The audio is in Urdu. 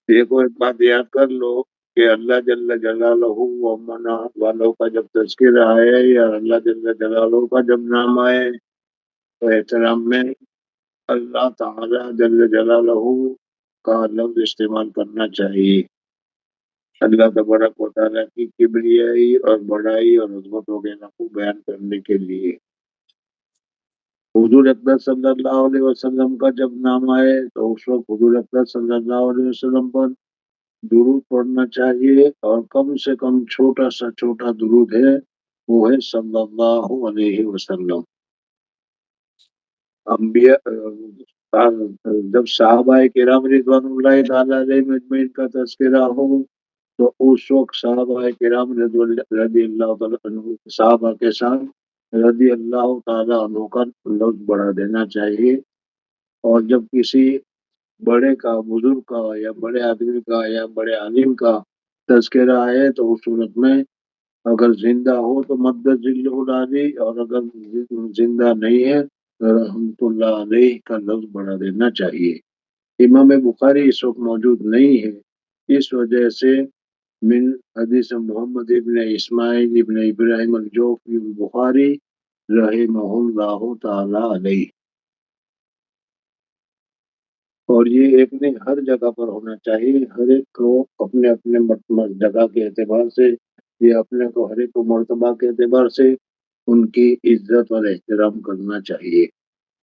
یہ کو ایک بات یاد کر لو کہ اللہ جل جلالہ و منا والوں کا جب تذکرہ آئے یا اللہ جل جلالہ کا جب نام آئے تو احترام میں اللہ تعالی جل جلالہ کا لفظ استعمال کرنا چاہیے۔ اللہ تبارک و تعالیٰ کی کبریائی اور بڑائی اور عظمت وغیرہ کو بیان کرنے کے لیے حضور اکبر صلی اللہ علیہ وسلم کا جب نام آئے تو اس وقت حضور اکبر صلی اللہ علیہ وسلم پر درود پڑھنا چاہیے، اور کم سے کم چھوٹا سا چھوٹا درود ہے وہ ہے صلی اللہ علیہ وسلم۔ انبیاء جب صحابہ کرام رضوان اللہ تعالی علیہ مجمعین کا تذکرہ ہو تو اس وقت صحابہ کرام رضی اللہ تعالیٰ عنہ صحابہ کے ساتھ رضی اللہ تعالیٰ عنہ کا لفظ بڑھا دینا چاہیے۔ اور جب کسی بڑے کا، بزرگ کا یا بڑے آدمی کا یا بڑے عالم کا تذکرہ آئے تو اس صورت میں اگر زندہ ہو تو مدد علی، اور اگر زندہ نہیں ہے تو رحمت اللہ علیہ کا لفظ بڑھا دینا چاہیے۔ امام بخاری اس وقت موجود نہیں ہے، اس وجہ سے من حدیث محمد ابن اسماعیل ابن ابراہیم الجوفی بخاری رحمہ اللہ تعالی علیہ۔ اور یہ ایک نہیں، ہر جگہ پر ہونا چاہیے، ہر ایک کو اپنے اپنے جگہ کے اعتبار سے یا اپنے کو ہر ایک کو مرتبہ کے اعتبار سے ان کی عزت اور احترام کرنا چاہیے۔